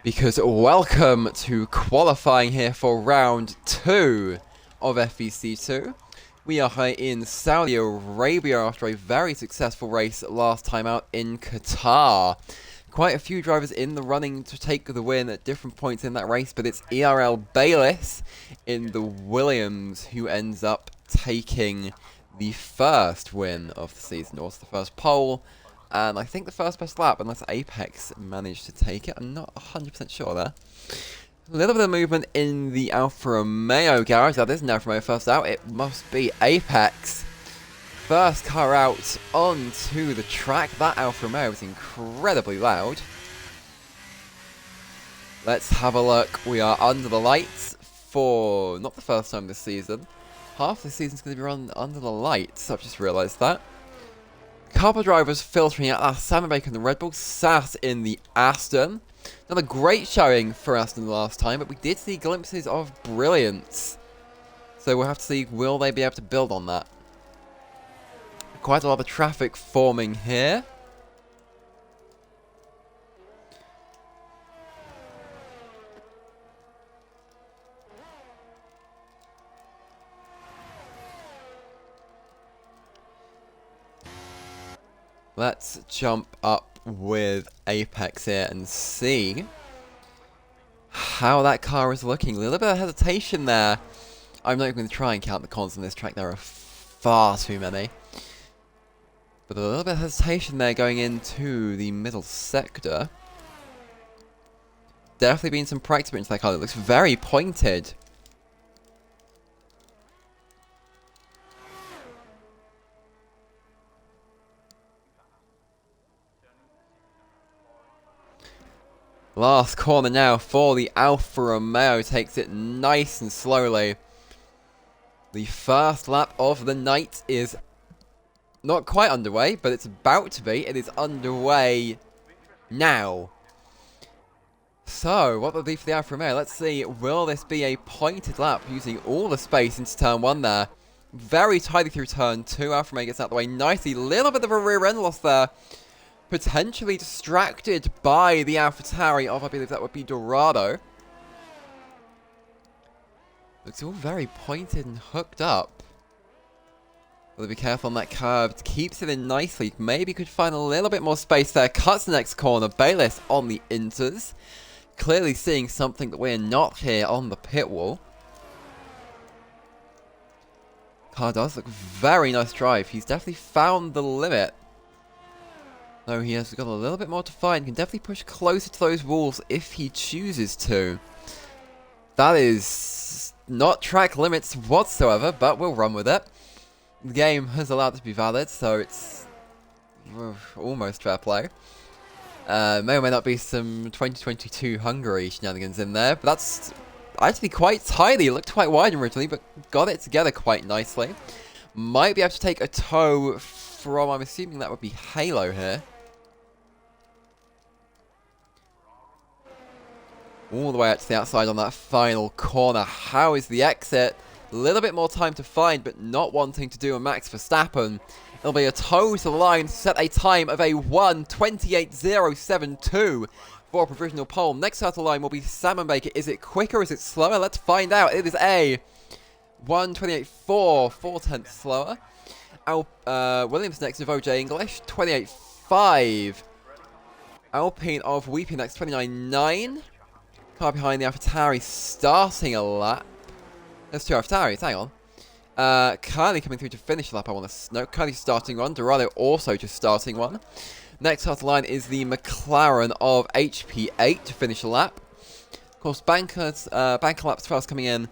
Because welcome to qualifying here for round 2 of FVC2. We are here in Saudi Arabia after a very successful race last time out in Qatar. Quite a few drivers in the running to take the win at different points in that race, but it's ERL Bayliss in the Williams who ends up taking the first win of the season, also the first pole. And I think the first best lap, unless Apex managed to take it. I'm not 100% sure there. A little bit of movement in the Alfa Romeo garage. That isn't Alfa Romeo first out. It must be Apex. First car out onto the track. That Alfa Romeo is incredibly loud. Let's have a look. We are under the lights for not the first time this season. Half the season's going to be run under the lights. I've just realised that. Couple drivers filtering out. Simon Baker in the Red Bull, Sass in the Aston. Another great showing for Aston last time, but we did see glimpses of brilliance. So we'll have to see, will they be able to build on that? Quite a lot of traffic forming here. Let's jump up with Apex here and see how that car is looking. A little bit of hesitation there. I'm not even going to try and count the cons on this track. There are far too many. But a little bit of hesitation there going into the middle sector. Definitely been some practice into that car. It looks very pointed. Last corner now for the Alfa Romeo, takes it nice and slowly. The first lap of the night is not quite underway, but it's about to be. It is underway now. So, what will it be for the Alfa Romeo? Let's see, will this be a pointed lap using all the space into turn 1 there? Very tidy through turn 2, Alfa Romeo gets out of the way nicely. Little bit of a rear end loss there. Potentially distracted by the AlphaTauri of, I believe that would be Dorado. Looks all very pointed and hooked up. Got to be careful on that curve. Keeps it in nicely. Maybe could find a little bit more space there. Cuts the next corner. Bayliss on the inters. Clearly seeing something that we're not here on the pit wall. Car does look very nice drive. He's definitely found the limit. No, he has got a little bit more to find. Can definitely push closer to those walls if he chooses to. That is not track limits whatsoever, but we'll run with it. The game has allowed it to be valid, so it's almost fair play. May or may not be some 2022 Hungary shenanigans in there, but that's actually quite tidy. It looked quite wide originally, but got it together quite nicely. Might be able to take a tow from, I'm assuming that would be Halo here. All the way out to the outside on that final corner. How is the exit? A little bit more time to find, but not wanting to do a Max Verstappen. It'll be a tow to the line to set a time of a 1:28.072 for a provisional pole. Next out of the line will be Salmon Baker. Is it quicker? Is it slower? Let's find out. It is a 1:28.4, 4/10 slower. Williams next of OJ English, 28.5. Alpine of Weeping next, 29.9. Car behind the AlphaTauri starting a lap. There's two AlphaTauris, hang on. Kylie coming through to finish the lap, I want to know. Kylie starting one, Dorado also just starting one. Next off the line is the McLaren of HP8 to finish the lap. Of course, banker laps first coming in.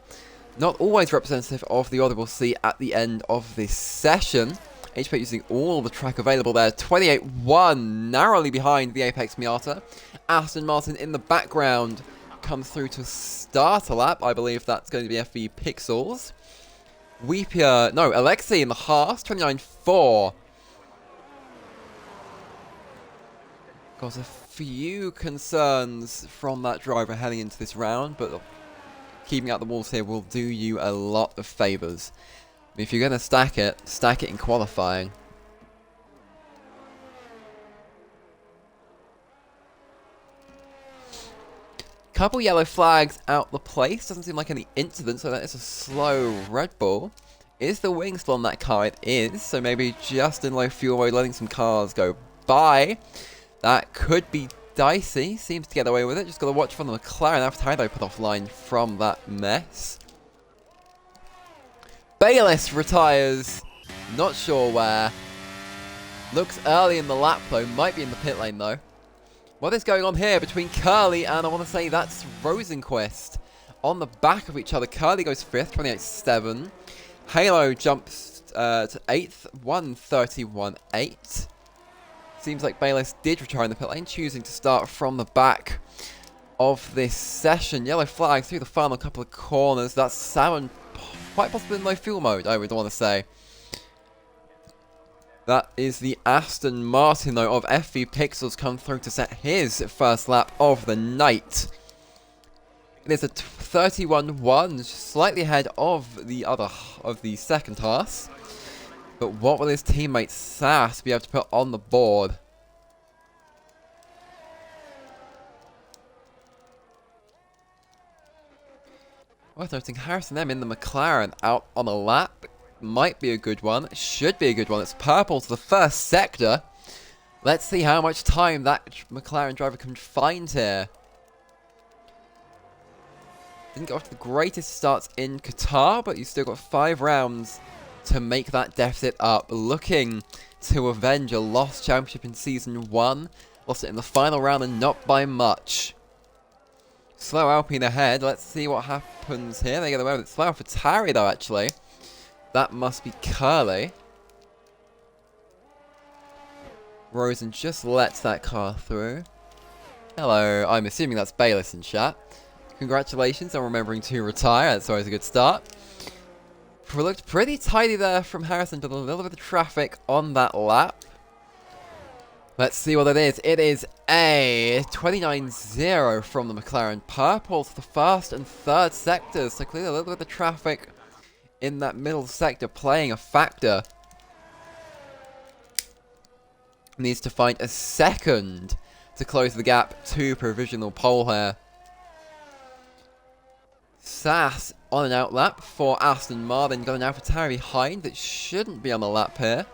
Not always representative of the order we'll see at the end of this session. HP8 using all the track available there. 28.1, narrowly behind the Apex Miata. Aston Martin in the background comes through to start a lap. I believe that's going to be FV Pixels. Alexei in the Haas, 29.4. Got a few concerns from that driver heading into this round, but keeping out the walls here will do you a lot of favours. If you're going to stack it in qualifying. Couple yellow flags out the place. Doesn't seem like any incident, so that is a slow Red Bull. Is the wing still on that car? It is. So maybe just in low fuel mode, letting some cars go by. That could be dicey. Seems to get away with it. Just got to watch for the McLaren after they put offline from that mess. Bayliss retires. Not sure where. Looks early in the lap though. Might be in the pit lane though. What is going on here between Curly and I want to say that's Rosenquist on the back of each other. Curly goes 5th, 28.7. Halo jumps to 8th, 1:31.8. Seems like Bayliss did retire in the pit lane, choosing to start from the back of this session. Yellow flag through the final couple of corners. That's Salmon quite possibly in low fuel mode, I would want to say. That is the Aston Martin, though, of FV Pixels come through to set his first lap of the night. It is a 31.1, slightly ahead of the second Haas. But what will his teammate Sass be able to put on the board? Worth noting, Harrison M in the McLaren out on a lap. Might be a good one. Should be a good one. It's purple to the first sector. Let's see how much time that McLaren driver can find here. Didn't get off to the greatest starts in Qatar, but you've still got 5 rounds to make that deficit up. Looking to avenge a lost championship in Season 1. Lost it in the final round and not by much. Slow Alpine ahead. Let's see what happens here. They get away with it. Slow for Tarry though, actually. That must be Curly. Rosen just lets that car through. Hello, I'm assuming that's Bayliss in chat. Congratulations on remembering to retire. That's always a good start. Looked pretty tidy there from Harrison, but a little bit of traffic on that lap. Let's see what it is. It is a 29.0 from the McLaren. Purple to the first and third sectors. So clearly a little bit of traffic in that middle sector playing a factor. Needs to find a second to close the gap to provisional pole here. Sass on an out lap for Aston Martin. Got an AlphaTauri behind that shouldn't be on the lap here.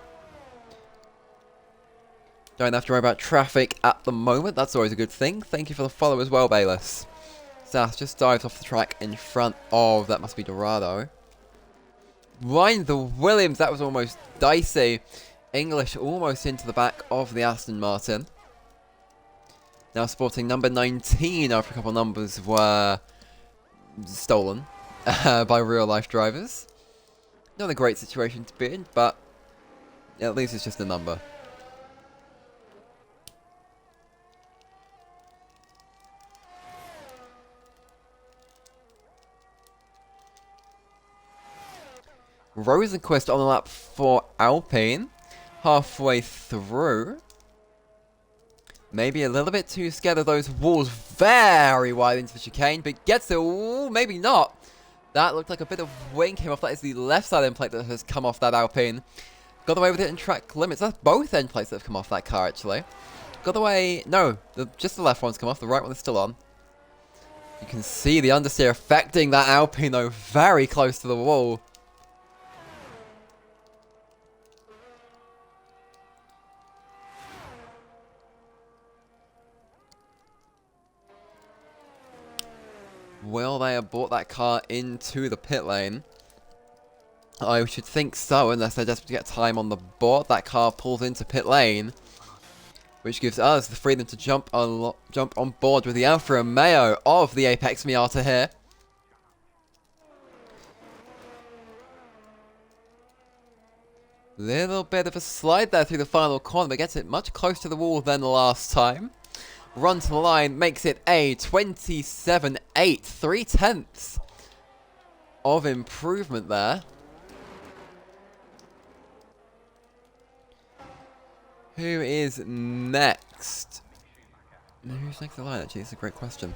Don't have to worry about traffic at the moment. That's always a good thing. Thank you for the follow as well, Bayliss. Sass just dives off the track in front of, that must be Dorado. Ryan the Williams, that was almost dicey. English almost into the back of the Aston Martin. Now sporting number 19 after a couple of numbers were stolen by real life drivers. Not a great situation to be in, but at least it's just a number. Rosenquist on the lap for Alpine. Halfway through. Maybe a little bit too scared of those walls very wide into the chicane, but gets it. Ooh, maybe not. That looked like a bit of wing came off. That is the left side end plate that has come off that Alpine. Got away with it in track limits. That's both end plates that have come off that car, actually. Got away. No, just the left one's come off. The right one is still on. You can see the understeer affecting that Alpine, though, very close to the wall. Will they have brought that car into the pit lane? I should think so, unless they're desperate to get time on the board. That car pulls into pit lane, which gives us the freedom to jump on board with the Alfa Romeo of the Apex Miata here. Little bit of a slide there through the final corner, but gets it much closer to the wall than the last time. Run to the line makes it a 27.8, 3/10 of improvement there. Who is next? Who's next in the line, actually? It's a great question.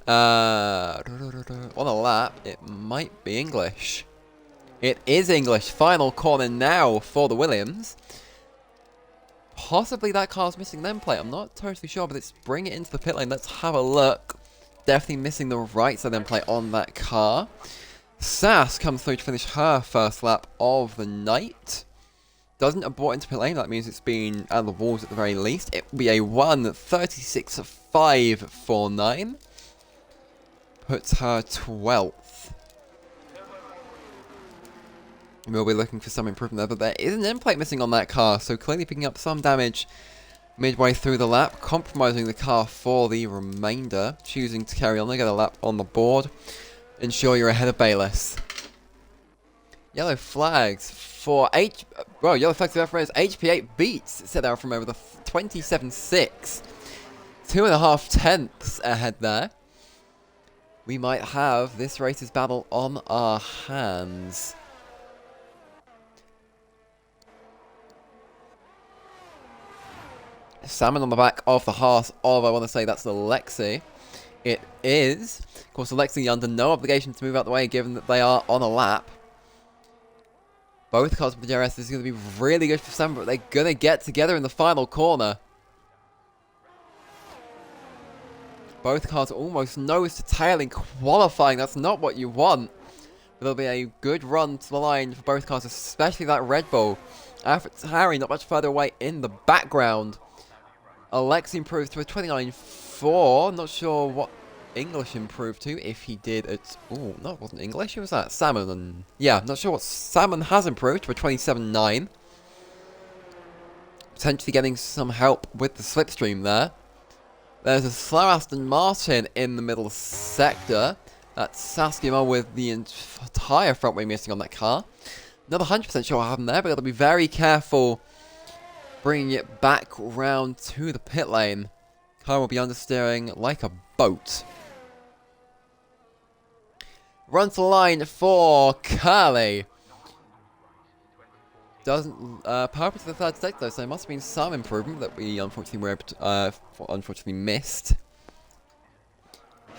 On a lap, it might be English. It is English. Final corner now for the Williams. Possibly that car's missing an end plate. I'm not totally sure, but let's bring it into the pit lane. Let's have a look. definitely missing the right side end plate on that car. Sass comes through to finish her first lap of the night. Doesn't abort into pit lane, that means it's been out of the walls at the very least. It will be a 1:36.549. Puts her 12th. We'll be looking for some improvement there, but there is an end plate missing on that car, so clearly picking up some damage midway through the lap, compromising the car for the remainder, choosing to carry on and get a lap on the board. Ensure you're ahead of Bayliss. Yellow flags for yellow flags for FRS. HP8 beats set out from over the 27.6. 2.5 tenths ahead there. We might have this race's battle on our hands. Salmon on the back of the hearse of, I want to say that's the Lexi. It is. Of course, the Lexi under no obligation to move out the way given that they are on a lap. Both cars with the DRS, this is going to be really good for Salmon, but they're going to get together in the final corner. Both cars almost nose to tail in qualifying. That's not what you want. But there'll be a good run to the line for both cars, especially that Red Bull. Harry not much further away in the background. Alexi improved to a 29.4. Not sure what English improved to, if he did. It's oh, no, it wasn't English. Who was that? Salmon. And yeah, not sure what Salmon has improved to a 27.9. Potentially getting some help with the slipstream there. There's a slow Aston Martin in the middle sector. That's Saskia with the entire front wing missing on that car. Not 100% sure what happened there, but got to be very careful bringing it back round to the pit lane. Car will be understeering like a boat. Run to the line for Curly. Doesn't power up to the third sector though, so there must have been some improvement that we unfortunately missed.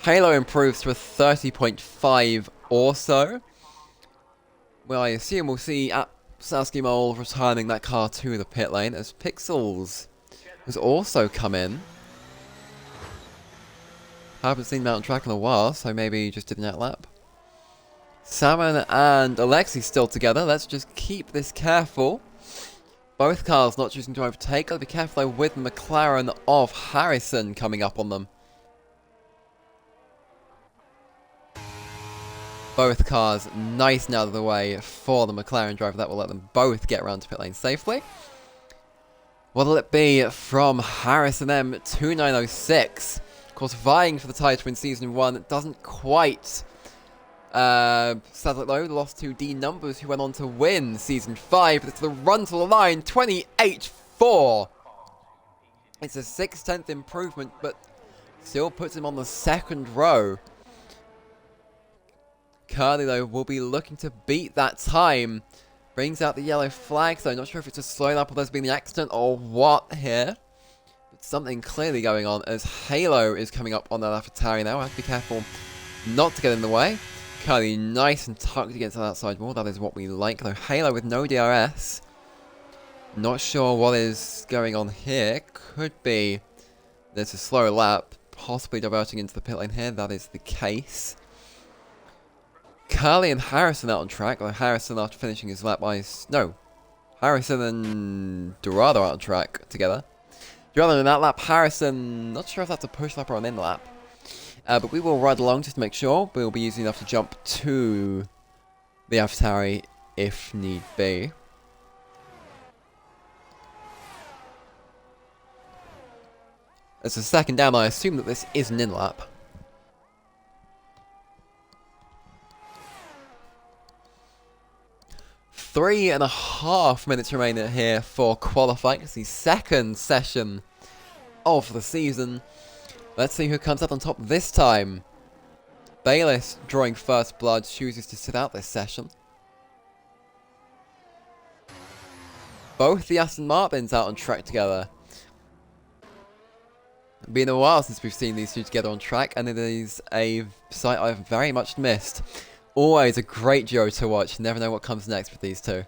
Halo improves to a 30.5 or so. Well, I assume we'll see Saskia Mole returning that car to the pit lane as Pixels has also come in. Haven't seen him out on track in a while, so maybe just did an out lap. Salmon and Alexi still together. Let's just keep this careful. Both cars not choosing to overtake. Gotta be careful though with the McLaren of Harrison coming up on them. Both cars nice and out of the way for the McLaren driver. That will let them both get around to pit lane safely. What'll it be from Harrison M 2906? Of course, vying for the title in Season 1. It doesn't quite sadly though, lost to D Numbers who went on to win Season 5. But it's the run to the line, 28.4. It's a 6/10 improvement, but still puts him on the second row. Curly, though, will be looking to beat that time. Brings out the yellow flag, so I'm not sure if it's a slow lap or there's been an accident or what here. But something clearly going on as Halo is coming up on the AlphaTauri now. I have to be careful not to get in the way. Curly nice and tucked against the outside wall. That is what we like, though. Halo with no DRS. Not sure what is going on here. Could be there's a slower lap, possibly diverting into the pit lane here. That is the case. Curly and Harrison out on track, or Harrison after finishing his lap Harrison and Dorado out on track together. Dorado in that lap, Harrison, not sure if that's a push lap or an in lap. But we will ride along just to make sure. We'll be using enough to jump to the AlphaTauri if need be. As a second down, I assume that this is an in lap. Three and a half minutes remaining here for qualifying. It's the second session of the season. Let's see who comes out on top this time. Bayliss, drawing first blood, chooses to sit out this session. Both the Aston Martins out on track together. It's been a while since we've seen these two together on track, and it is a sight I've very much missed. Always a great duo to watch. Never know what comes next with these two.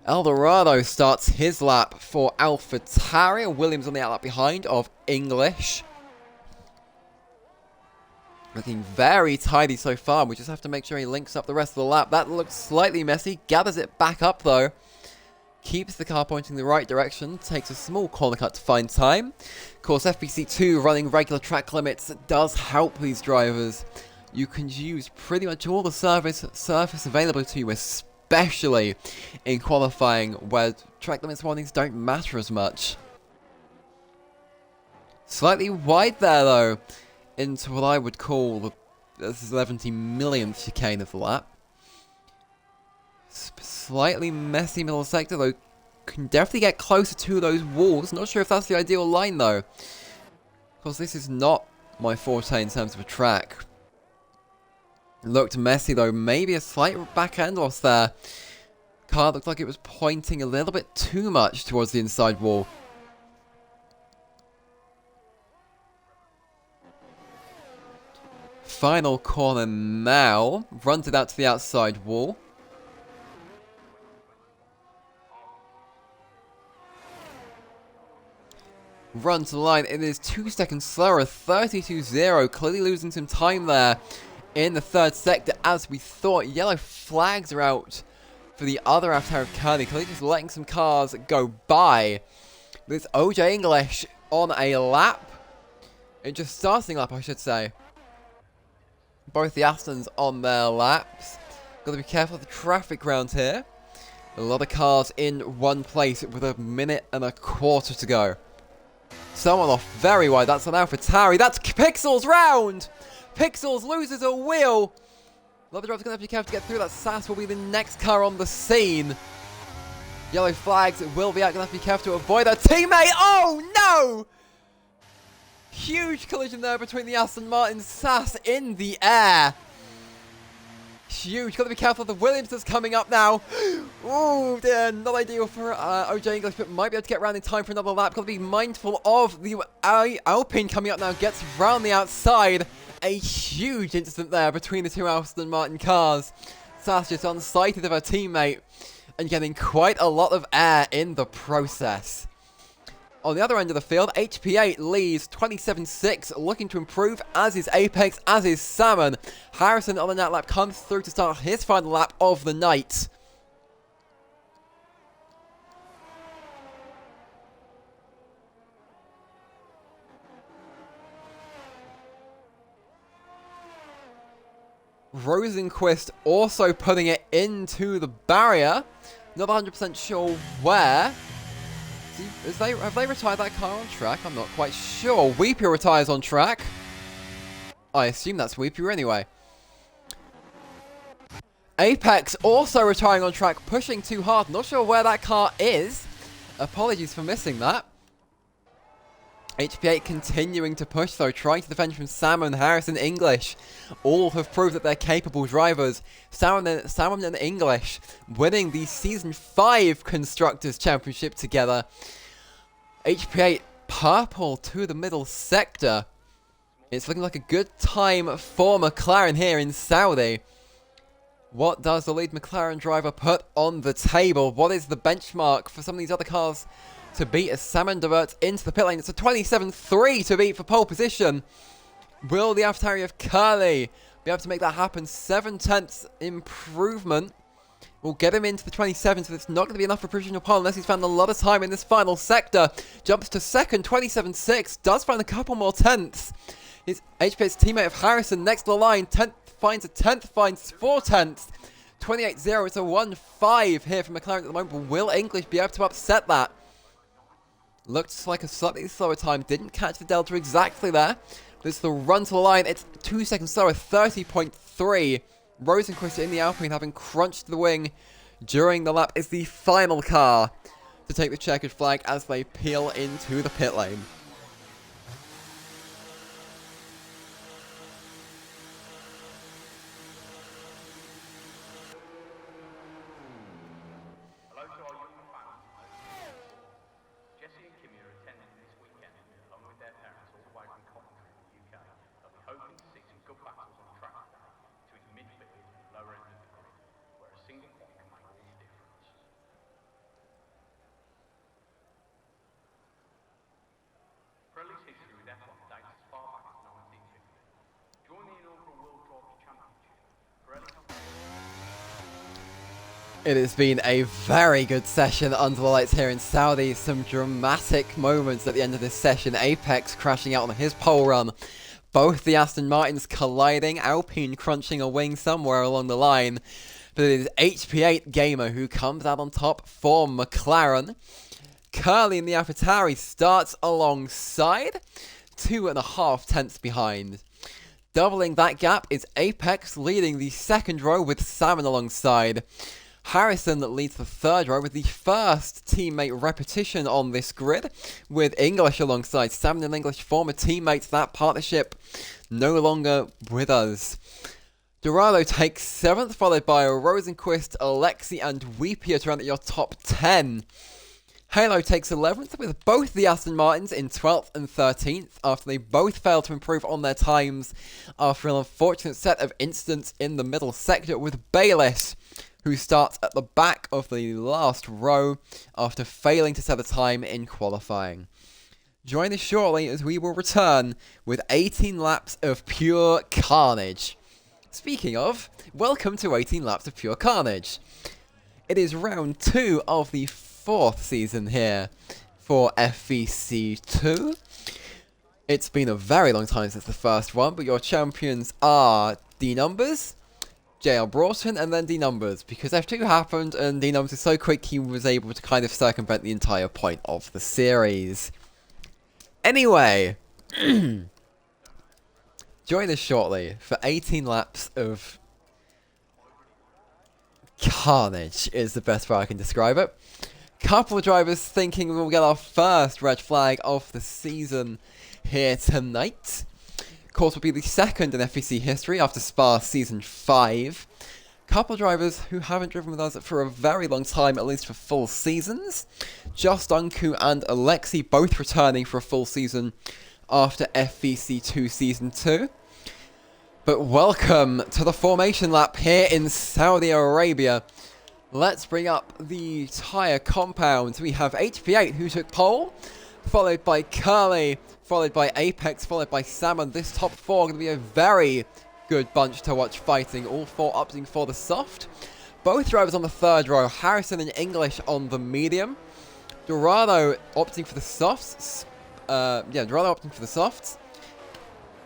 Eldorado starts his lap for AlphaTauri. Williams on the outlap behind of English. Looking very tidy so far. We just have to make sure he links up the rest of the lap. That looks slightly messy. Gathers it back up though. Keeps the car pointing the right direction. Takes a small corner cut to find time. Of course, FVC2 running regular track limits does help these drivers. You can use pretty much all the surface available to you, especially in qualifying where track limits warnings don't matter as much. Slightly wide there though, into what I would call the 70 millionth chicane of the lap. Slightly messy middle sector though, can definitely get closer to those walls. Not sure if that's the ideal line though, because this is not my forte in terms of a track. Looked messy though, maybe a slight back end loss there. Car looked like it was pointing a little bit too much towards the inside wall. Final corner now, runs it out to the outside wall. Run to the line, it is 2 seconds slower, 32.0, clearly losing some time there in the third sector as we thought. Yellow flags are out for the other AlphaTauri of Kearney, clearly just letting some cars go by. This OJ English on a lap, just starting lap I should say. Both the Astons on their laps. Got to be careful of the traffic around here. A lot of cars in one place with a minute and a quarter to go. Someone off very wide. That's an AlphaTauri. That's Pixels round! Pixels loses a wheel. A lot of drivers are going to have to be careful to get through. That SAS will be the next car on the scene. Yellow flags will be out. Going to have to be careful to avoid a teammate. Oh no! Huge collision there between the Aston Martin SAS in the air. Huge. Got to be careful of the Williams that's coming up now. Ooh, dear. Not ideal for OJ English, but might be able to get around in time for another lap. Got to be mindful of the Alpine coming up now. Gets round the outside. A huge incident there between the two Aston Martin cars. SAS just unsighted of her teammate and getting quite a lot of air in the process. On the other end of the field, HP8 leads 27.6, looking to improve, as is Apex, as is Salmon. Harrison on the net lap comes through to start his final lap of the night. Rosenquist also putting it into the barrier. Not 100% sure where. Have they retired that car on track? I'm not quite sure. Weepier retires on track. I assume that's Weepier anyway. Apex also retiring on track, pushing too hard. Not sure where that car is. Apologies for missing that. HP8 continuing to push though, trying to defend from Salmon, Harrison, English. All have proved that they're capable drivers. Salmon and English winning the Season 5 Constructors' Championship together. HP8 purple to the middle sector. It's looking like a good time for McLaren here in Saudi. What does the lead McLaren driver put on the table? What is the benchmark for some of these other cars to beat as Salmon diverts into the pit lane? It's a 27.3 to beat for pole position. Will the AlphaTauri of Curly be able to make that happen? 7/10 improvement will get him into the 27, so it's not going to be enough for provisional pole unless he's found a lot of time in this final sector. Jumps to second, 27.6, does find a couple more tenths. His HP's teammate of Harrison next to the line, 10th finds a 10th, finds 4 tenths. 28.0, it's a 1.5 here for McLaren at the moment, but will English be able to upset that? Looked like a slightly slower time, didn't catch the delta exactly there. This is the run to the line, it's 2 seconds slower, 30.3. Rosenquist in the Alpine, having crunched the wing during the lap, is the final car to take the checkered flag as they peel into the pit lane. It has been a very good session under the lights here in Saudi. Some dramatic moments at the end of this session. Apex crashing out on his pole run. Both the Aston Martins colliding. Alpine crunching a wing somewhere along the line. But it is HP8 Gamer who comes out on top for McLaren. Curly in the AlphaTauri starts alongside. 2.5 tenths behind. Doubling that gap is Apex leading the second row with Salmon alongside. Harrison leads the third row with the first teammate repetition on this grid, with English alongside Salmon and English, former teammates. That partnership no longer with us. Dorado takes 7th, followed by Rosenquist, Alexi and Weepier to round out your top 10. Halo takes 11th, with both the Aston Martins in 12th and 13th, after they both failed to improve on their times after an unfortunate set of incidents in the middle sector, with Bayliss, who starts at the back of the last row after failing to set a time in qualifying. Join us shortly as we will return with 18 laps of pure carnage. Speaking of, welcome to 18 laps of pure carnage. It is round 2 of the 4th season here for FVC2. It's been a very long time since the first one, but your champions are D-Numbers, JL Broughton, and then D-Numbers, because F2 happened and D-Numbers is so quick he was able to kind of circumvent the entire point of the series. Anyway, join us shortly for 18 laps of carnage is the best way I can describe it. Couple of drivers thinking we'll get our first red flag of the season here tonight. Of course, will be the second in FVC history after Spa Season 5. Couple drivers who haven't driven with us for a very long time, at least for full seasons. Just Unku and Alexi both returning for a full season after FVC2 Season 2. But welcome to the formation lap here in Saudi Arabia. Let's bring up the tyre compound. We have HP8 who took pole, followed by Curly, followed by Apex, followed by Salmon. This top 4 going to be a very good bunch to watch fighting. All 4 opting for the soft. Both drivers on the third row. Harrison and English on the medium. Dorado opting for the softs. Dorado opting for the softs.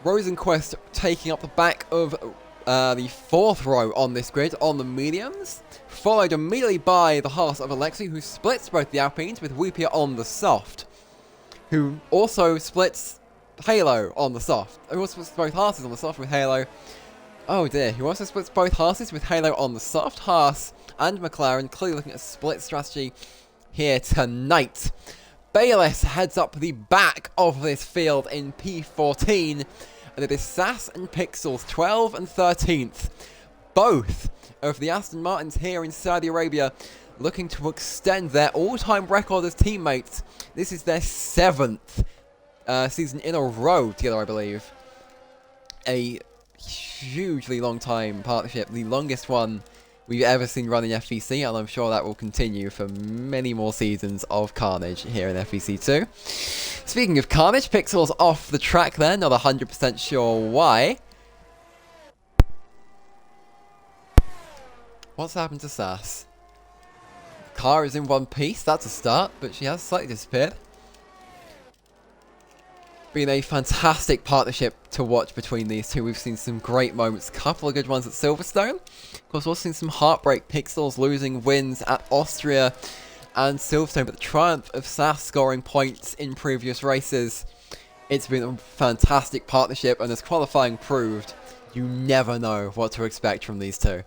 Rosenquist taking up the back of the 4th row on this grid on the mediums. Followed immediately by the Haas of Alexi, who splits both the Alpines with Weepier on the soft. Who also splits Halo on the soft. Who also splits both Haas's on the soft with Halo. Oh dear, who also splits both Haas's with Halo on the soft. Haas and McLaren clearly looking at a split strategy here tonight. Bayliss heads up the back of this field in P14. And it is Sass and Pixels, 12th and 13th. Both of the Aston Martins here in Saudi Arabia looking to extend their all-time record as teammates. This is their 7th season in a row together, I believe. A hugely long time partnership, the longest one we've ever seen run in FVC, and I'm sure that will continue for many more seasons of carnage here in FVC2. Speaking of carnage, Pixel's off the track there, not 100% sure why. What's happened to Sass? Car is in one piece, that's a start, but she has slightly disappeared. Been a fantastic partnership to watch between these two. We've seen some great moments, a couple of good ones at Silverstone. Of course, we've also seen some heartbreak, Pixels losing wins at Austria and Silverstone, but the triumph of Sass scoring points in previous races. It's been a fantastic partnership, and as qualifying proved, you never know what to expect from these two.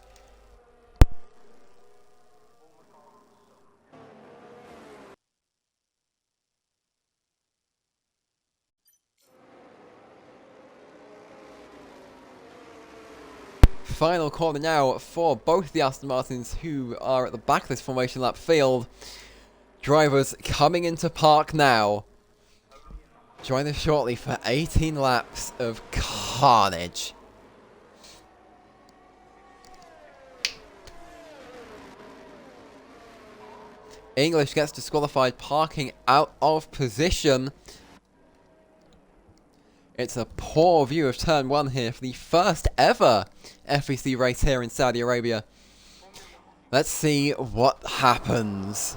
Final corner now for both the Aston Martins who are at the back of this formation lap field. Drivers coming into park now. Join us shortly for 18 laps of carnage. English gets disqualified, parking out of position. It's a poor view of turn 1 here for the first ever FVC race here in Saudi Arabia. Let's see what happens.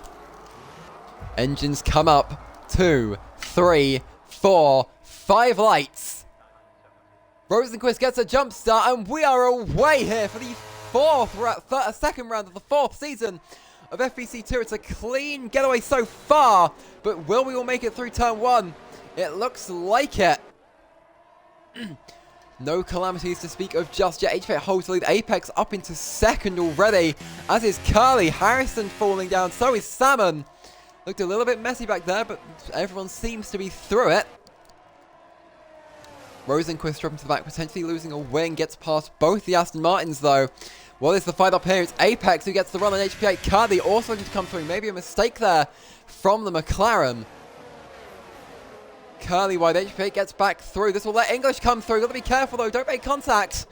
Engines come up. 2, 3, 4, 5 lights. Rosenquist gets a jump start, and we are away here for the second round of the 4th season of FVC2. It's a clean getaway so far, but will we all make it through turn 1? It looks like it. No calamities to speak of just yet. HV8 holds the lead. Apex up into second already, as is Curly. Harrison falling down, so is Salmon. Looked a little bit messy back there, but everyone seems to be through it. Rosenquist dropping to the back, potentially losing a wing. Gets past both the Aston Martins, though. What is the fight up here? It's Apex who gets the run on HP8. Curly also looking to come through. Maybe a mistake there from the McLaren. Curly wide, HP8 gets back through. This will let English come through. Got to be careful though, don't make contact.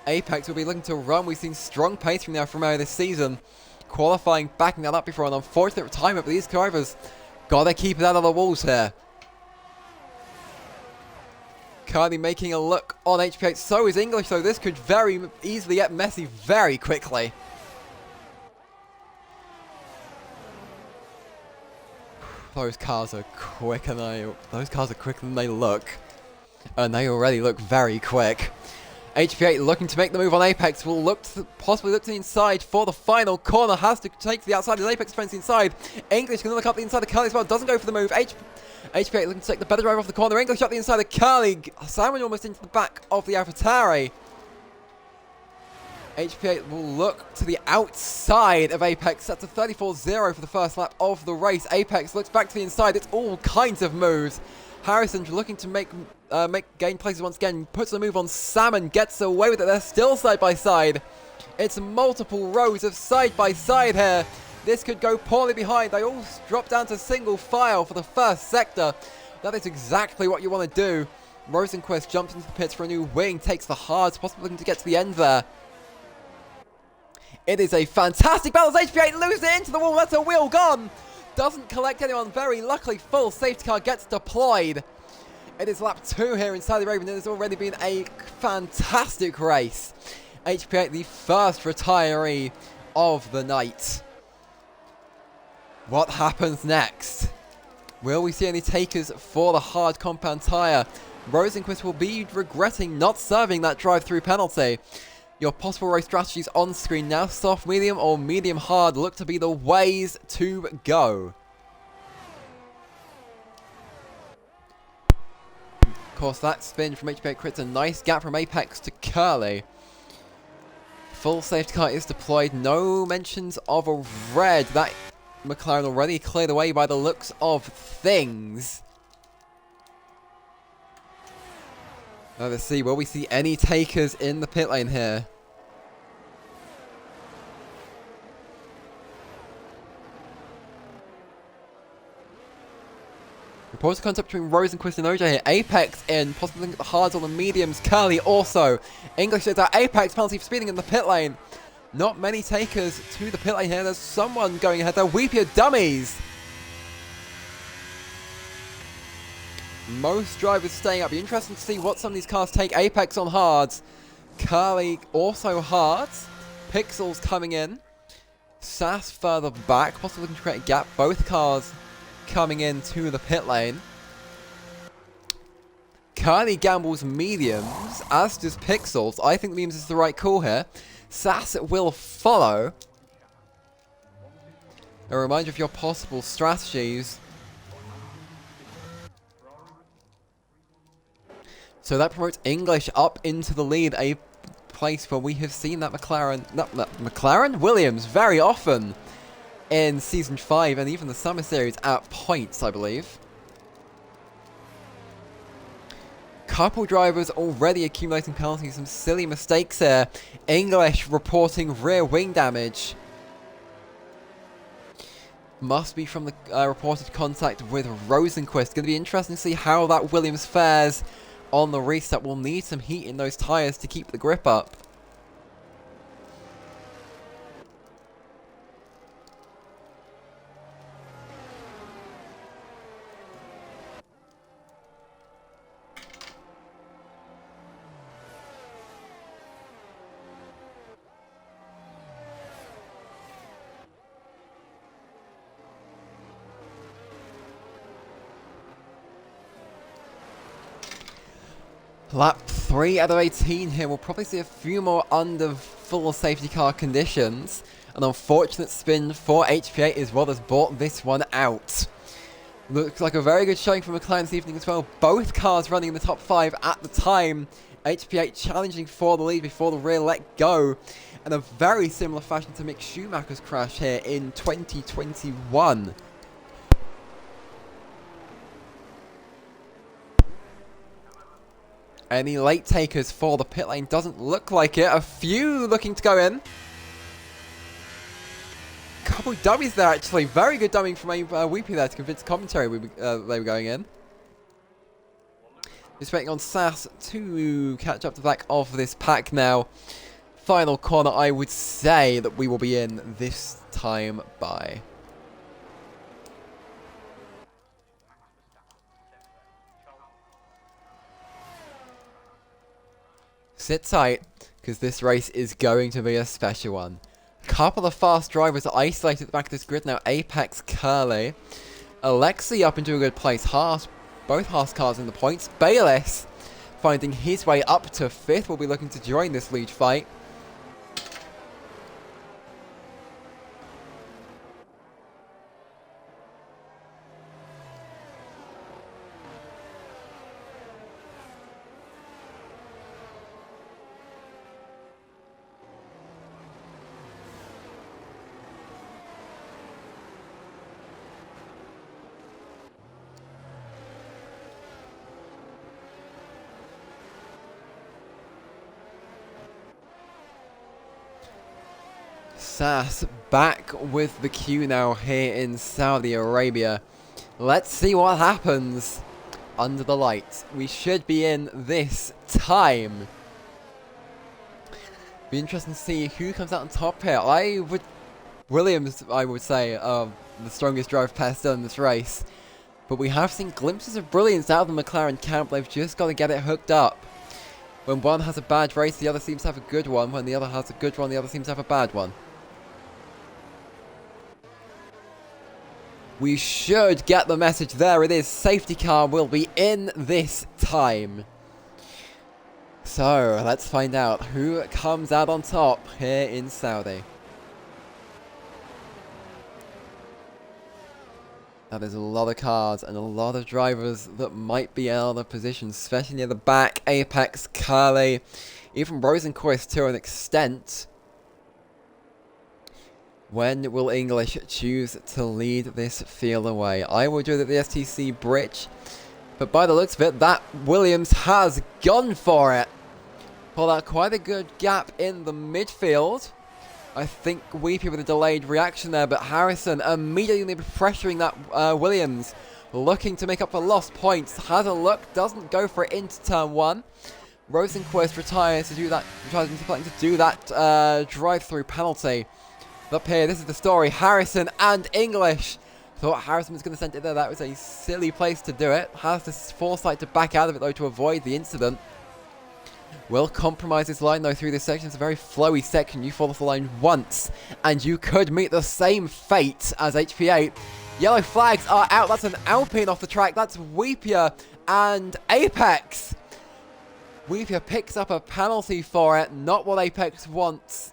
Apex will be looking to run. We've seen strong pace from the Alfa Romeo this season. Qualifying, backing that up before an unfortunate retirement, but these drivers gotta keep it out of the walls here. Curly making a look on HP8. So is English, so this could very easily get messy very quickly. Those cars are quicker than they look. And they already look very quick. HP8 looking to make the move on Apex. Will possibly look to the inside for the final corner. Has to take to the outside as Apex defends the inside. English can look up the inside of Curly as well. Doesn't go for the move. HP8 looking to take the better driver off the corner. English up the inside of Curly. Simon almost into the back of the AlphaTauri. HP8 will look to the outside of Apex. That's a 34-0 for the first lap of the race. Apex looks back to the inside. It's all kinds of moves. Harrison looking to gain places once again. Puts a move on Salmon. Gets away with it. They're still side by side. It's multiple rows of side by side here. This could go poorly behind. They all drop down to single file for the first sector. That is exactly what you want to do. Rosenquist jumps into the pits for a new wing. Takes the hards. Possibly looking to get to the end there. It is a fantastic battle as HP8 loses it into the wall. That's a wheel gone. Doesn't collect anyone. Very luckily, full safety car gets deployed. It is lap 2 here inside the Arabian. It has already been a fantastic race. HP8, the first retiree of the night. What happens next? Will we see any takers for the hard compound tyre? Rosenquist will be regretting not serving that drive-through penalty. Your possible race strategies on screen now. Soft, medium, or medium hard look to be the ways to go. Of course, that spin from HP8 creates a nice gap from Apex to Curly. Full safety car is deployed. No mentions of a red. That McLaren already cleared away by the looks of things. Now let's see, will we see any takers in the pit lane here? Reports of contact between Rosenquist and OJ here. Apex in, possibly looking at the hards on the mediums. Curly also. English says that Apex penalty for speeding in the pit lane. Not many takers to the pit lane here. There's someone going ahead there. Weep your dummies. Most drivers staying up. Be interesting to see what some of these cars take. Apex on hards. Curly also hards. Pixels coming in. Sass further back. Possibly looking to create a gap. Both cars coming into the pit lane. Curly gambles mediums, as does Pixels. I think mediums is the right call here. Sass will follow. A reminder of your possible strategies. So that promotes English up into the lead, a place where we have seen that McLaren? Williams very often in Season 5 and even the Summer Series at points, I believe. Couple drivers already accumulating penalties, some silly mistakes here. English reporting rear wing damage. Must be from the reported contact with Rosenquist. Going to be interesting to see how that Williams fares on the restart. We'll need some heat in those tyres to keep the grip up. Lap 3 out of 18 here. We'll probably see a few more under full safety car conditions. An unfortunate spin for HPA is what has brought this one out. Looks like a very good showing from McLaren this evening as well. Both cars running in the top 5 at the time. HPA challenging for the lead before the rear let go. And a very similar fashion to Mick Schumacher's crash here in 2021. Any late takers for the pit lane? Doesn't look like it. A few looking to go in. Couple dummies there actually. Very good dummying from Weepy there to convince commentary they were going in. Just waiting on Sass to catch up to the back of this pack now. Final corner, I would say that we will be in this time by. Sit tight, because this race is going to be a special one. Couple of fast drivers are isolated at the back of this grid now. Apex, Curly. Alexi up into a good place. Haas, both Haas cars in the points. Bayliss finding his way up to 5th. Will be looking to join this lead fight. Sass back with the queue now here in Saudi Arabia. Let's see what happens under the lights. We should be in this time. Be interesting to see who comes out on top here. Williams, I would say, the strongest drive past done in this race. But we have seen glimpses of brilliance out of the McLaren camp. They've just got to get it hooked up. When one has a bad race, the other seems to have a good one. When the other has a good one, the other seems to have a bad one. We should get the message. There it is. Safety car will be in this time. So, let's find out who comes out on top here in Saudi. That is a lot of cars and a lot of drivers that might be out of position, especially near the back. Apex, Curly, even Rosenquist to an extent. When will English choose to lead this field away? I will do it at the STC bridge. But by the looks of it, that Williams has gone for it. Pulled out quite a good gap in the midfield. I think Weepy with a delayed reaction there, but Harrison immediately pressuring that Williams. Looking to make up for lost points. Has a look, doesn't go for it into turn 1. Rosenquist retires to do that, tries to do that drive-through penalty. Up here, this is the story. Harrison and English. Thought Harrison was going to send it there. That was a silly place to do it. Has the foresight to back out of it, though, to avoid the incident. Will compromise his line, though, through this section. It's a very flowy section. You fall off the line once, and you could meet the same fate as HP8. Yellow flags are out. That's an Alpine off the track. That's Weepier and Apex. Weepier picks up a penalty for it. Not what Apex wants.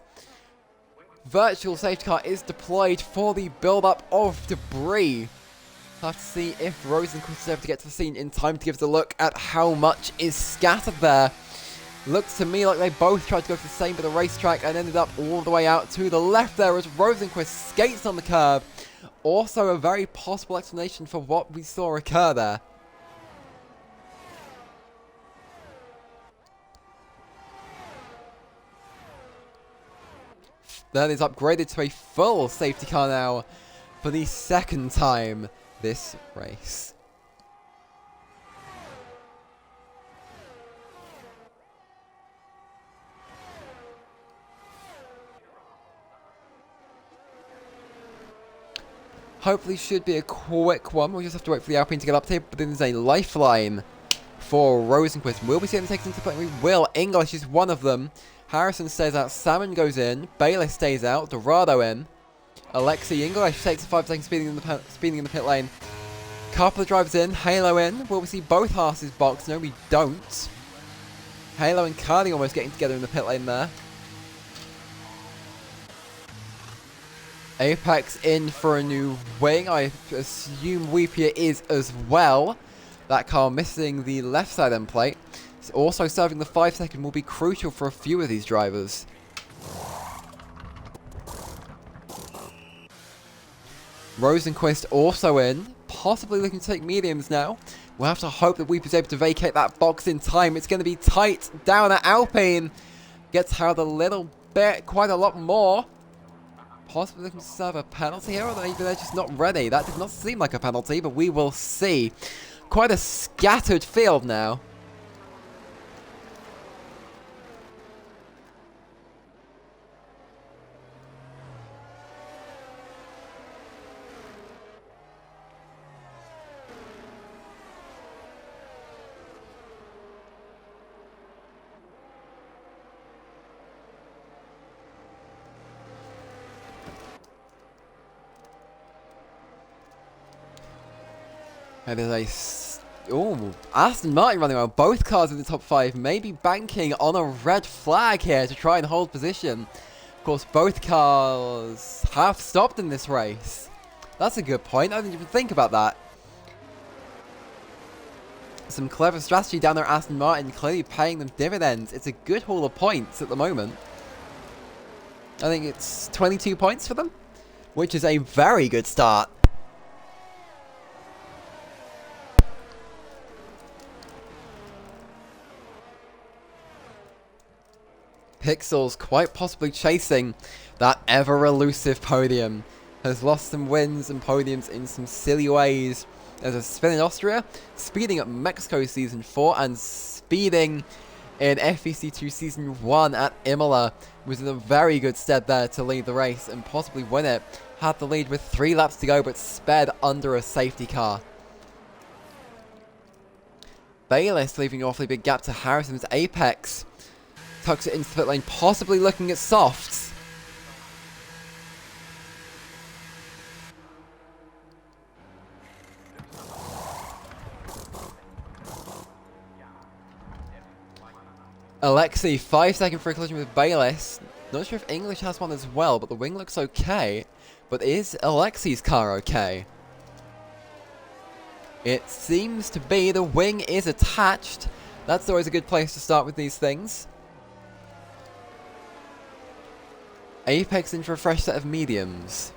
Virtual safety car is deployed for the build-up of debris. Have to see if Rosenquist is able to get to the scene in time to give us a look at how much is scattered there. Looks to me like they both tried to go for the same bit of racetrack and ended up all the way out to the left there as Rosenquist skates on the curb. Also a very possible explanation for what we saw occur there. That is upgraded to a full safety car now for the second time this race. Hopefully should be a quick one. We'll just have to wait for the Alpine to get up here, but then there's a lifeline for Rosenquist. Will we see them taken into play? We will. English is one of them. Harrison stays out, Salmon goes in, Bayless stays out, Dorado in, Alexi English takes a 5-second speeding in the pit lane. Couple of drivers in, Halo in. Will we see both Haas's box? No, we don't. Halo and Cardi almost getting together in the pit lane there. Apex in for a new wing. I assume Weepier is as well. That car missing the left side end plate. It's also serving the 5 second will be crucial for a few of these drivers. Rosenquist also in. Possibly looking to take mediums now. We'll have to hope that Weeper's able to vacate that box in time. It's going to be tight down at Alpine. Gets held a little bit, quite a lot more. Possibly looking to serve a penalty here, or maybe they're just not ready. That did not seem like a penalty, but we will see. Quite a scattered field now. And there's Aston Martin running around. Both cars in the top 5, maybe banking on a red flag here to try and hold position. Of course, both cars have stopped in this race. That's a good point. I didn't even think about that. Some clever strategy down there at Aston Martin, clearly paying them dividends. It's a good haul of points at the moment. I think it's 22 points for them, which is a very good start. Pixels quite possibly chasing that ever-elusive podium. Has lost some wins and podiums in some silly ways. There's a spin in Austria, speeding up Mexico Season 4, and speeding in FVC2 Season 1 at Imola. Was in a very good stead there to lead the race and possibly win it. Had the lead with 3 laps to go, but sped under a safety car. Bayliss leaving an awfully big gap to Harrison's Apex. Tucks it into the pit lane, possibly looking at softs. Alexi, 5 second for a collision with Bayliss. Not sure if English has one as well, but the wing looks okay. But is Alexi's car okay? It seems to be. The wing is attached. That's always a good place to start with these things. Apex in for a fresh set of mediums.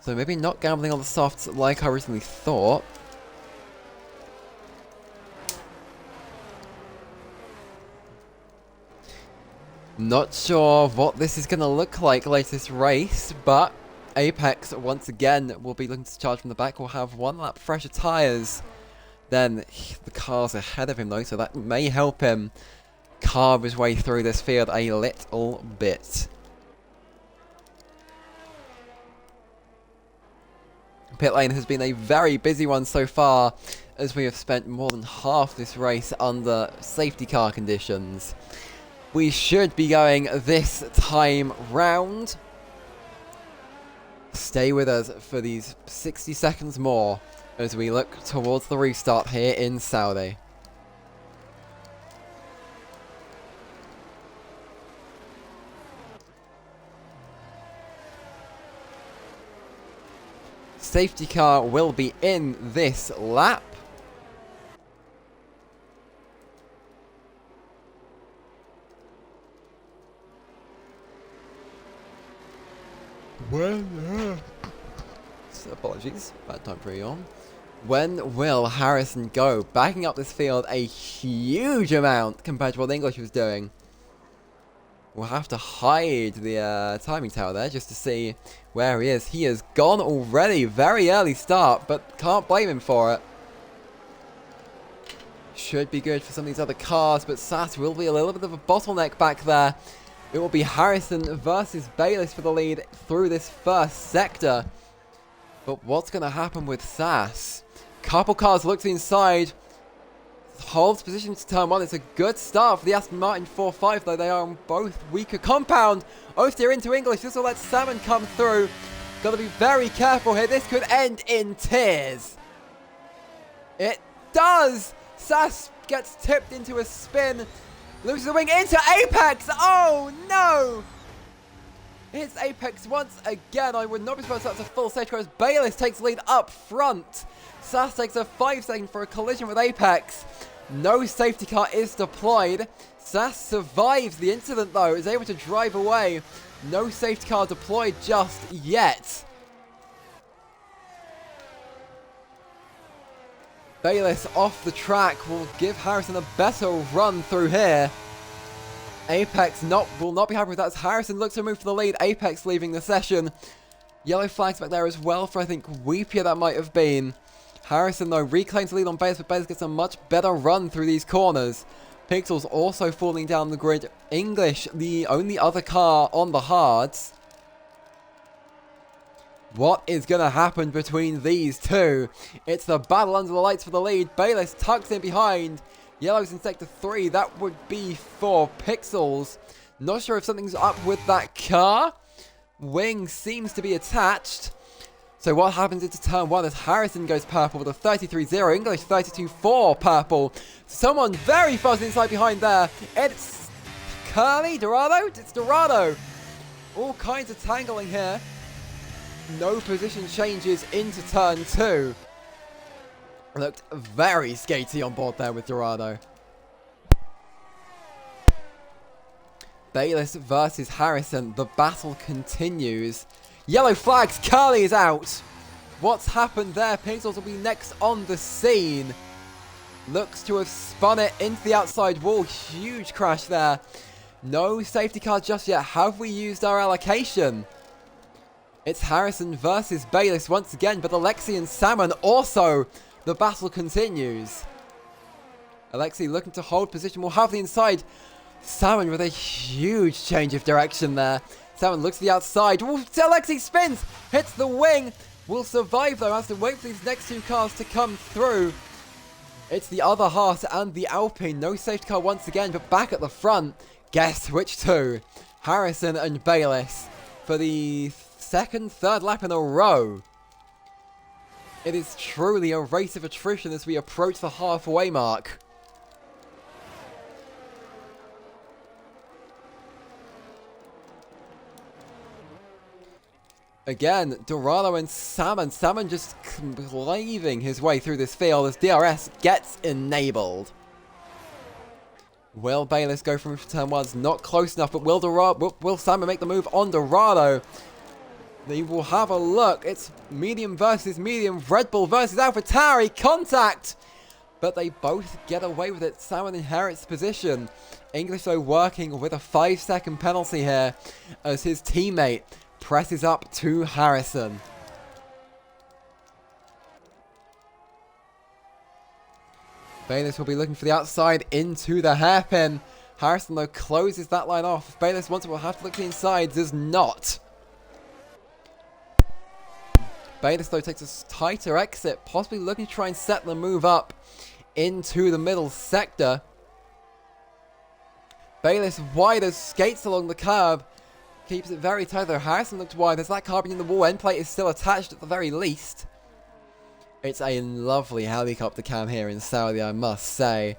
So maybe not gambling on the softs like I originally thought. Not sure what this is going to look like later this race, but Apex once again will be looking to charge from the back. Will have 1 lap fresher tyres than the cars ahead of him though, so that may help him carve his way through this field a little bit. Pit lane has been a very busy one so far, as we have spent more than half this race under safety car conditions. We should be going this time round. Stay with us for these 60 seconds more as we look towards the restart here in Saudi. Safety car will be in this lap. Apologies, bad time for yawn. When will Harrison go? Backing up this field a huge amount compared to what English was doing. We'll have to hide the timing tower there just to see where he is. He has gone already. Very early start, but can't blame him for it. Should be good for some of these other cars, but Sass will be a little bit of a bottleneck back there. It will be Harrison versus Bayliss for the lead through this first sector. But what's going to happen with Sass? Couple cars look to the inside. Holds position to turn 1. It's a good start for the Aston Martin 4-5, though they are on both weaker compound. Osteer into English. This will let Salmon come through. Got to be very careful here. This could end in tears. It does. Sass gets tipped into a spin. Loses the wing into Apex. Oh, no. It's Apex once again. I would not be surprised if that's a full stage car as Bayliss takes the lead up front. Sass takes a 5 second for a collision with Apex. No safety car is deployed. Sass survives the incident though, is able to drive away. No safety car deployed just yet. Bayliss off the track will give Harrison a better run through here. Apex will not be happy with that as Harrison looks to move for the lead. Apex leaving the session. Yellow flags back there as well for I think Weepier that might have been. Harrison though reclaims the lead on Bayliss, but Bayliss gets a much better run through these corners. Pixels also falling down the grid. English, the only other car on the hards. What is going to happen between these two? It's the battle under the lights for the lead. Bayliss tucks in behind. Yellow's in sector 3. That would be for Pixels. Not sure if something's up with that car. Wing seems to be attached. So what happens into turn 1 as Harrison goes purple with a 33-0. English 32-4 purple. Someone very fast inside behind there. It's Curly? Dorado? It's Dorado. All kinds of tangling here. No position changes into turn 2. Looked very skatey on board there with Dorado. Bayliss versus Harrison. The battle continues. Yellow flags. Curly is out. What's happened there? Pixels will be next on the scene. Looks to have spun it into the outside wall. Huge crash there. No safety car just yet. Have we used our allocation? It's Harrison versus Bayliss once again, but Alexi and Salmon also. The battle continues. Alexi looking to hold position. Will have the inside. Salmon with a huge change of direction there. Salmon looks to the outside. Ooh, Alexi spins. Hits the wing. Will survive though. Has to wait for these next two cars to come through. It's the other Haas and the Alpine. No safety car once again, but back at the front. Guess which two? Harrison and Bayliss for the third lap in a row. It is truly a race of attrition as we approach the halfway mark. Again, Dorado and Salmon. Salmon just cleaving his way through this field as DRS gets enabled. Will Bayliss go from turn 1? Not close enough, but will Salmon make the move on Dorado? They will have a look. It's medium versus medium. Red Bull versus AlphaTauri. Contact! But they both get away with it. Salmon inherits position. English though working with a 5-second penalty here as his teammate presses up to Harrison. Bayliss will be looking for the outside into the hairpin. Harrison though closes that line off. If Bayliss wants it, will have to look to the inside. Does not. Bayliss though takes a tighter exit, possibly looking to try and set the move up into the middle sector. Bayliss wider, skates along the curb, keeps it very tight though. Harrison looked wide as that carbon in the wall. End plate is still attached at the very least. It's a lovely helicopter cam here in Saudi, I must say.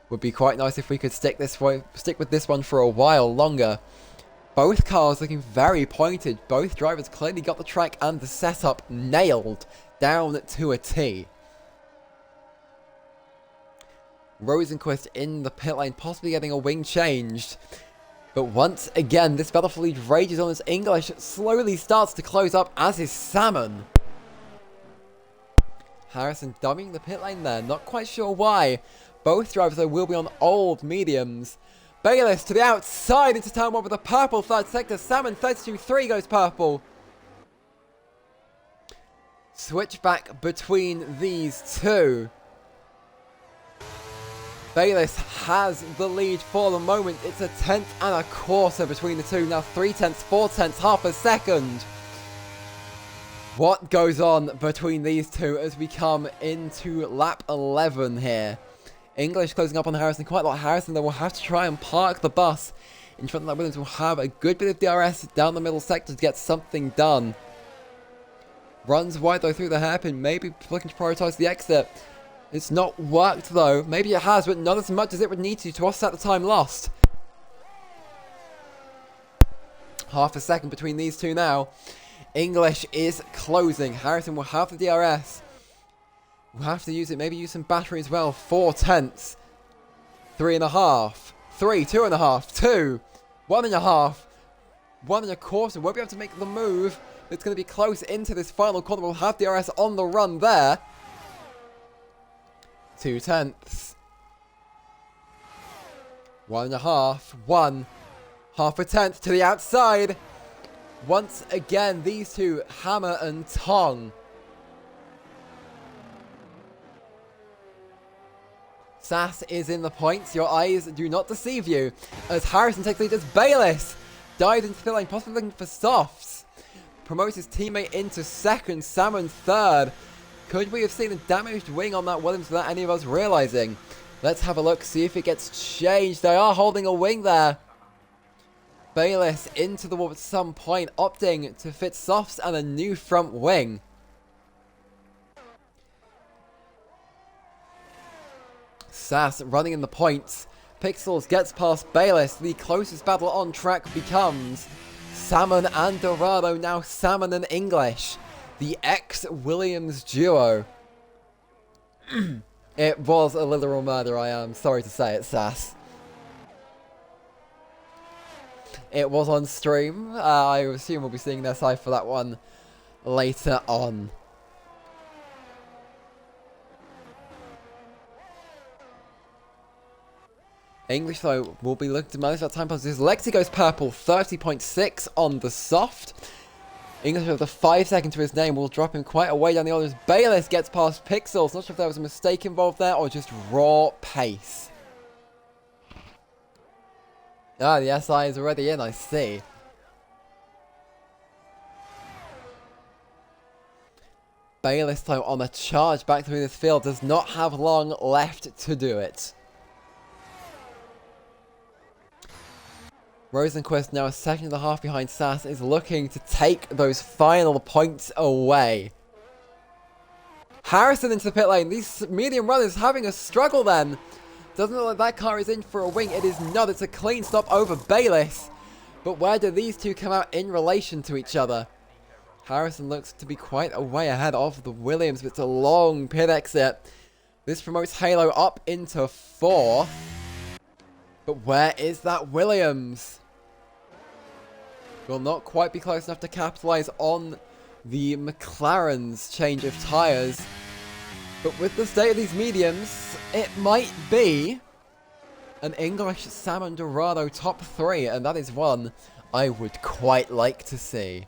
Would be quite nice if we could stick with this one for a while longer. Both cars looking very pointed. Both drivers clearly got the track and the setup nailed down to a T. Rosenquist in the pit lane, possibly getting a wing changed. But once again, this Battlefield lead rages on as English slowly starts to close up, as is Salmon. Harrison dummying the pit lane there, not quite sure why. Both drivers though will be on old mediums. Bayliss to the outside into turn 1 with a purple third sector. Salmon 32-3 goes purple. Switch back between these two. Bayliss has the lead for the moment. It's a 10th and a quarter between the two. Now 3/10, 4/10, half a second. What goes on between these two as we come into lap 11 here? English closing up on Harrison quite a lot. Harrison though will have to try and park the bus in front of that Williams. Will have a good bit of DRS down the middle sector to get something done. Runs wide though through the hairpin, maybe looking to prioritise the exit. It's not worked though. Maybe it has, but not as much as it would need to offset the time lost. Half a second between these two now. English is closing. Harrison will have the DRS. We'll have to use it. Maybe use some battery as well. 4/10. 3.5. 3. 2.5. 2. 1.5. 1.25. Won't be able to make the move. It's going to be close into this final corner. We'll have DRS on the run there. 2/10. 1.5. 1. Half a tenth to the outside. Once again, these two hammer and tong. Sass is in the points. Your eyes do not deceive you. As Harrison takes lead as Bayliss dives into the lane, possibly looking for softs. Promotes his teammate into second, Salmon third. Could we have seen a damaged wing on that Williams without any of us realizing? Let's have a look, see if it gets changed. They are holding a wing there. Bayliss into the wall at some point, opting to fit softs and a new front wing. Sass running in the points. Pixels gets past Bayliss. The closest battle on track becomes Salmon and Dorado, now Salmon and English. The ex-Williams duo. It was a literal murder, I am sorry to say it, Sass. It was on stream. I assume we'll be seeing their side for that one later on. English, though, will be looking to manage that time pass. Lexi goes purple, 30.6 on the soft. English with a 5 second to his name will drop him quite a way down the orders. Bayliss gets past Pixels. Not sure if there was a mistake involved there or just raw pace. Ah, the SI is already in, I see. Bayliss, though, on a charge back through this field, does not have long left to do it. Rosenquist, now a second and a half behind Sass, is looking to take those final points away. Harrison into the pit lane. These medium runners having a struggle then. Doesn't look like that car is in for a wing. It is not. It's a clean stop over Bayliss. But where do these two come out in relation to each other? Harrison looks to be quite a way ahead of the Williams, but it's a long pit exit. This promotes Halo up into 4th. But where is that Williams? Will not quite be close enough to capitalize on the McLaren's change of tyres. But with the state of these mediums, it might be an English Salmon Dorado top 3, and that is one I would quite like to see.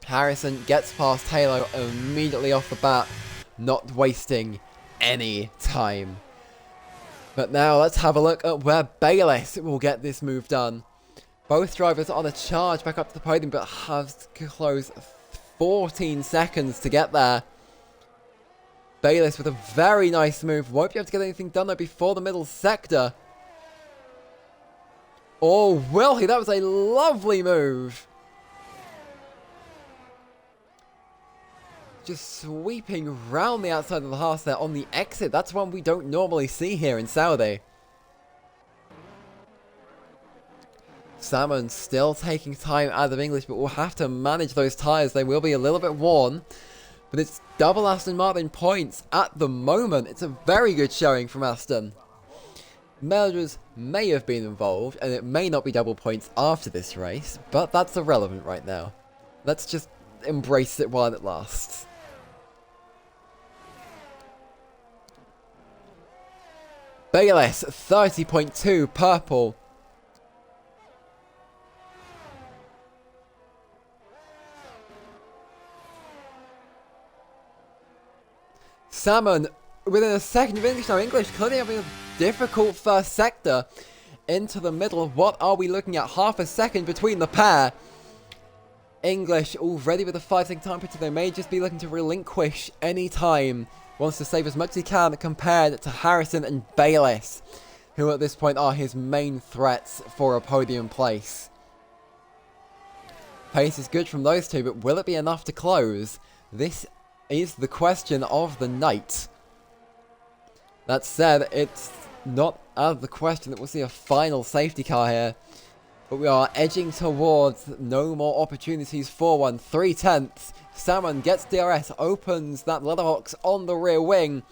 Harrison gets past Halo immediately off the bat, not wasting any time. But now let's have a look at where Bayliss will get this move done. Both drivers on a charge back up to the podium, but have to close 14 seconds to get there. Bayliss with a very nice move. Won't be able to get anything done though before the middle sector. Or will he? That was a lovely move. Just sweeping round the outside of the Haas there on the exit. That's one we don't normally see here in Saudi. Salmon still taking time out of English, but we'll have to manage those tyres. They will be a little bit worn. But it's double Aston Martin points at the moment. It's a very good showing from Aston. Mergers may have been involved, and it may not be double points after this race, but that's irrelevant right now. Let's just embrace it while it lasts. Bayliss, 30.2, purple. Salmon, within a second of English now. English clearly having a difficult first sector into the middle. What are we looking at? Half a second between the pair. English already with a 5 second time penalty. They may just be looking to relinquish any time. Wants to save as much as he can compared to Harrison and Bayliss, who at this point are his main threats for a podium place. Pace is good from those two, but will it be enough to close? This is the question of the night. That said, it's not out of the question that we'll see a final safety car here. But we are edging towards no more opportunities for one. 3/10. Salmon gets DRS, opens that letterbox on the rear wing.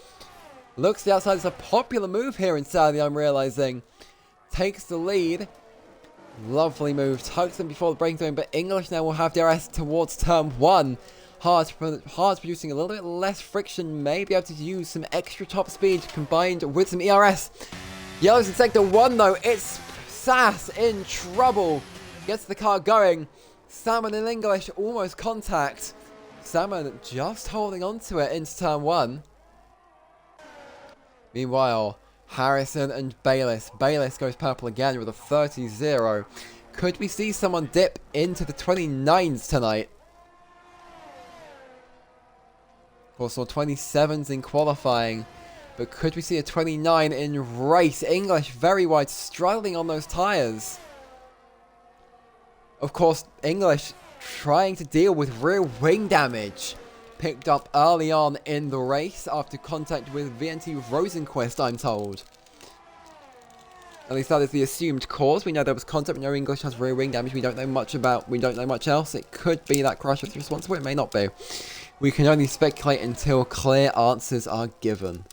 Looks to the outside. It's a popular move here in Saudi, I'm realizing. Takes the lead. Lovely move. Tugs them before the braking zone, but English now will have DRS towards turn 1. Hard's producing a little bit less friction. May be able to use some extra top speed combined with some ERS. Yellow's in sector 1 though. It's Sass in trouble. Gets the car going. Salmon and English almost contact. Salmon just holding on to it into turn 1. Meanwhile, Harrison and Bayliss. Bayliss goes purple again with a 30-0. Could we see someone dip into the 29s tonight? Of course, saw 27s in qualifying. But could we see a 29 in race? English very wide, struggling on those tyres. Of course, English trying to deal with rear wing damage. Picked up early on in the race after contact with VNT Rosenquist, I'm told. At least that is the assumed cause. We know there was contact, we know English has rear wing damage. We don't know much else. It could be that Crash was responsible, it may not be. We can only speculate until clear answers are given.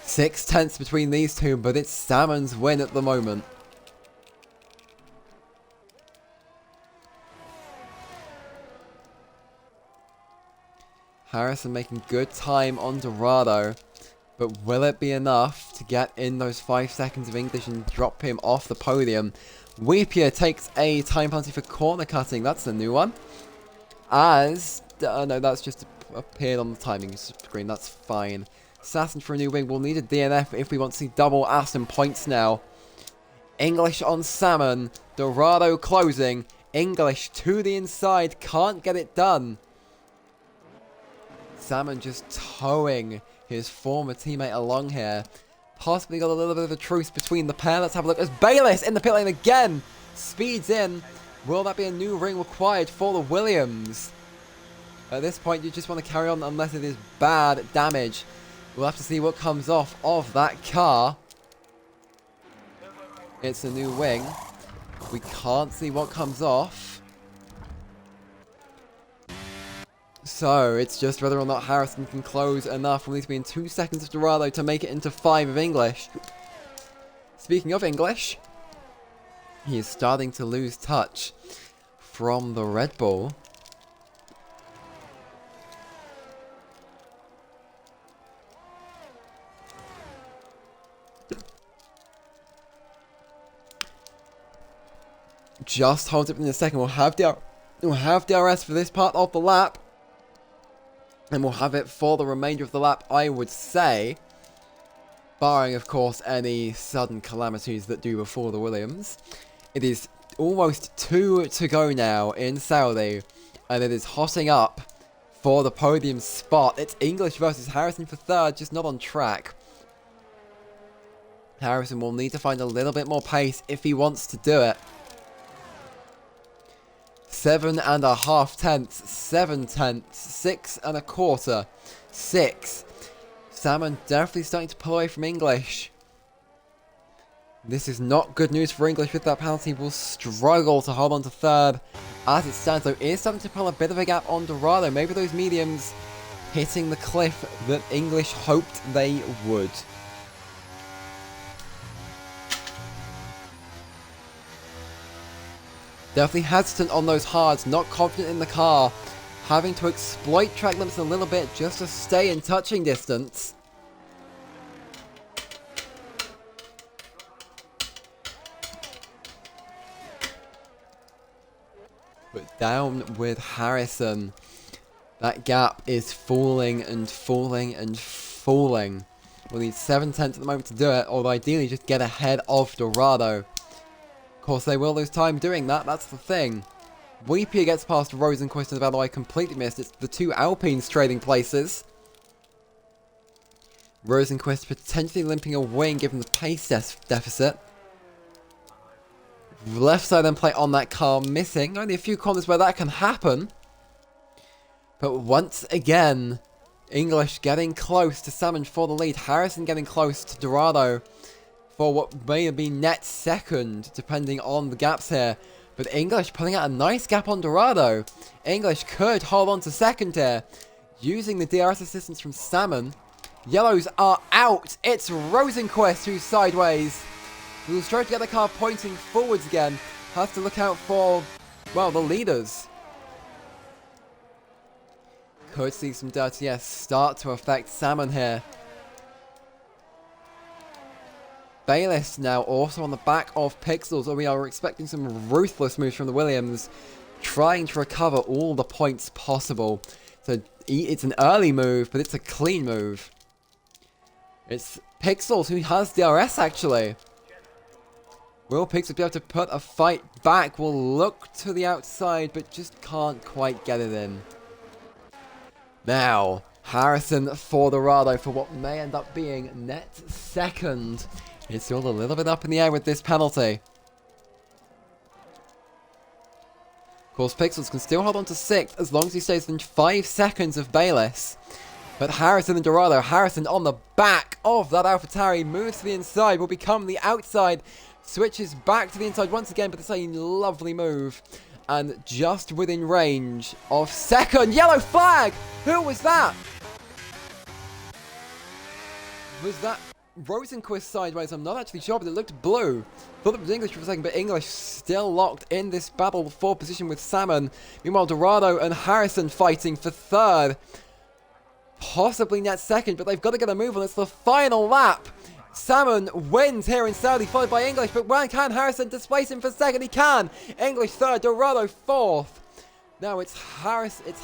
6/10 between these two, but it's Salmon's win at the moment. Harrison making good time on Dorado, but will it be enough to get in those 5 seconds of English and drop him off the podium? Weepier takes a time penalty for corner cutting. That's the new one. No, that's just appeared on the timing screen. That's fine. Assassin for a new wing. We'll need a DNF if we want to see double Aston points now. English on Salmon. Dorado closing. English to the inside. Can't get it done. Salmon just towing his former teammate along here. Possibly got a little bit of a truce between the pair. Let's have a look as Bayliss in the pit lane again. Speeds in. Will that be a new ring required for the Williams? At this point, you just want to carry on unless it is bad damage. We'll have to see what comes off of that car. It's a new wing. We can't see what comes off. So, it's just whether or not Harrison can close enough. We'll need to be in 2 seconds of Dorado to make it into 5 of English. Speaking of English, he is starting to lose touch from the Red Bull. Just holds it in a second. We'll have DRS for this part of the lap. And we'll have it for the remainder of the lap, I would say. Barring, of course, any sudden calamities that do before the Williams. It is almost 2 to go now in Saudi. And it is hotting up for the podium spot. It's English versus Harrison for third, just not on track. Harrison will need to find a little bit more pace if he wants to do it. 7.5 tenths, 7 tenths, 6 1/4, 6. Salmon definitely starting to pull away from English. This is not good news for English with that penalty. Will struggle to hold on to third. As it stands though, is starting to pull a bit of a gap on Dorado. Maybe those mediums hitting the cliff that English hoped they would. Definitely hesitant on those hards, not confident in the car. Having to exploit track limits a little bit just to stay in touching distance. But down with Harrison. That gap is falling and falling and falling. We'll need 7 tenths at the moment to do it, although ideally just get ahead of Dorado. Of course, they will lose time doing that, that's the thing. Weepier gets past Rosenquist in the battle I completely missed. It's the 2 Alpines trading places. Rosenquist potentially limping a wing given the pace deficit. Left side then plate on that car missing. Only a few corners where that can happen. But once again, English getting close to Salmon for the lead. Harrison getting close to Dorado for what may have been net second, depending on the gaps here. But English pulling out a nice gap on Dorado. English could hold on to second here, using the DRS assistance from Salmon. Yellows are out. It's Rosenquist who's sideways. We'll try to get the car pointing forwards again. Has to look out for, well, the leaders. Could see some dirty air start to affect Salmon here. Bayliss now also on the back of Pixels, and we are expecting some ruthless moves from the Williams, trying to recover all the points possible. So it's an early move, but it's a clean move. It's Pixels who has DRS actually. Will Pixels be able to put a fight back? Will look to the outside, but just can't quite get it in. Now, Harrison for Dorado for what may end up being net second. It's still a little bit up in the air with this penalty. Of course, Pixels can still hold on to 6th as long as he stays within 5 seconds of Bayliss. But Harrison and Dorado, Harrison on the back of that AlphaTauri, moves to the inside, will become the outside, switches back to the inside once again, but it's a lovely move. And just within range of second. Yellow flag! Who was that? Was that Rosenquist sideways? I'm not actually sure, but it looked blue. Thought it was English for a second, but English still locked in this battle for position with Salmon. Meanwhile, Dorado and Harrison fighting for third. Possibly net second, but they've got to get a move on. It's the final lap. Salmon wins here in Saudi, followed by English, but when can Harrison displace him for second? He can. English third, Dorado fourth. Now it's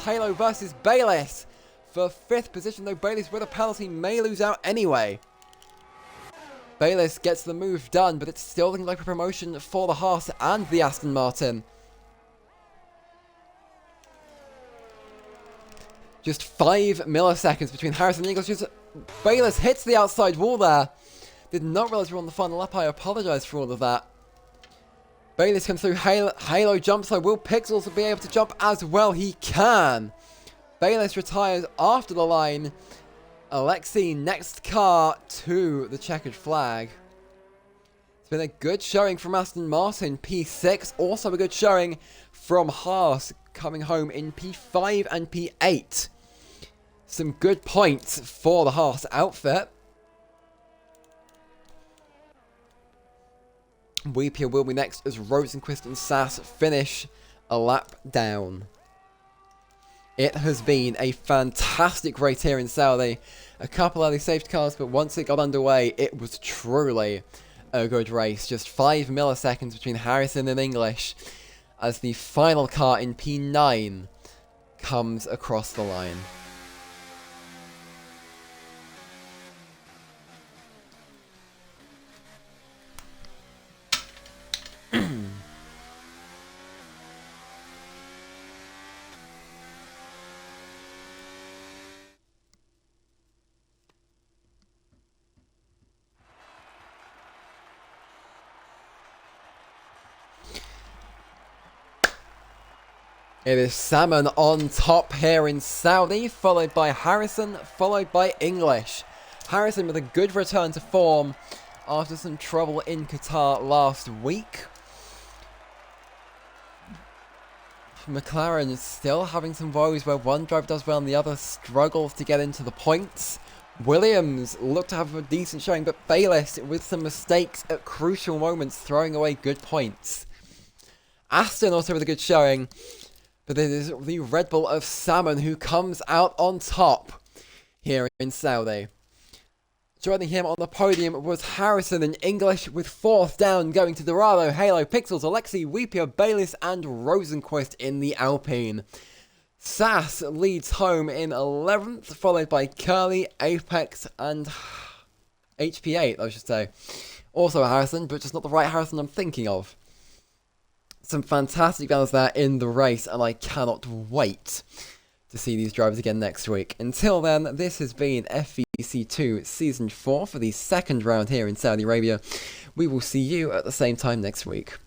Halo versus Bayliss for 5th position, though Bayliss with a penalty may lose out anyway. Bayliss gets the move done, but it's still looking like a promotion for the Haas and the Aston Martin. Just 5 milliseconds between Harrison and English. Bayliss hits the outside wall there. Did not realise we were on the final lap. I apologise for all of that. Bayliss comes through. Halo jumps, so will Pixels be able to jump as well? He can. Bayliss retires after the line. Alexei, next car to the checkered flag. It's been a good showing from Aston Martin, P6. Also a good showing from Haas, coming home in P5 and P8. Some good points for the Haas outfit. Weepier will be next as Rosenquist and Sass finish a lap down. It has been a fantastic race here in Saudi. A couple early safety cars, but once it got underway, it was truly a good race. Just 5 milliseconds between Harrison and English as the final car in P9 comes across the line. It is Salmon on top here in Saudi, followed by Harrison, followed by English. Harrison with a good return to form after some trouble in Qatar last week. McLaren is still having some woes where one driver does well and the other struggles to get into the points. Williams looked to have a decent showing, but Bayliss with some mistakes at crucial moments, throwing away good points. Aston also with a good showing. But it is the Red Bull of Salmon who comes out on top here in Saudi. Joining him on the podium was Harrison and English, with 4th down going to Dorado, Halo, Pixels, Alexei, Weepier, Bayliss and Rosenquist in the Alpine. Sass leads home in 11th, followed by Curly, Apex and HP8, I should say. Also Harrison, but just not the right Harrison I'm thinking of. Some fantastic battles there in the race, and I cannot wait to see these drivers again next week. Until then, this has been FVC2 Season 4 for the second round here in Saudi Arabia. We will see you at the same time next week.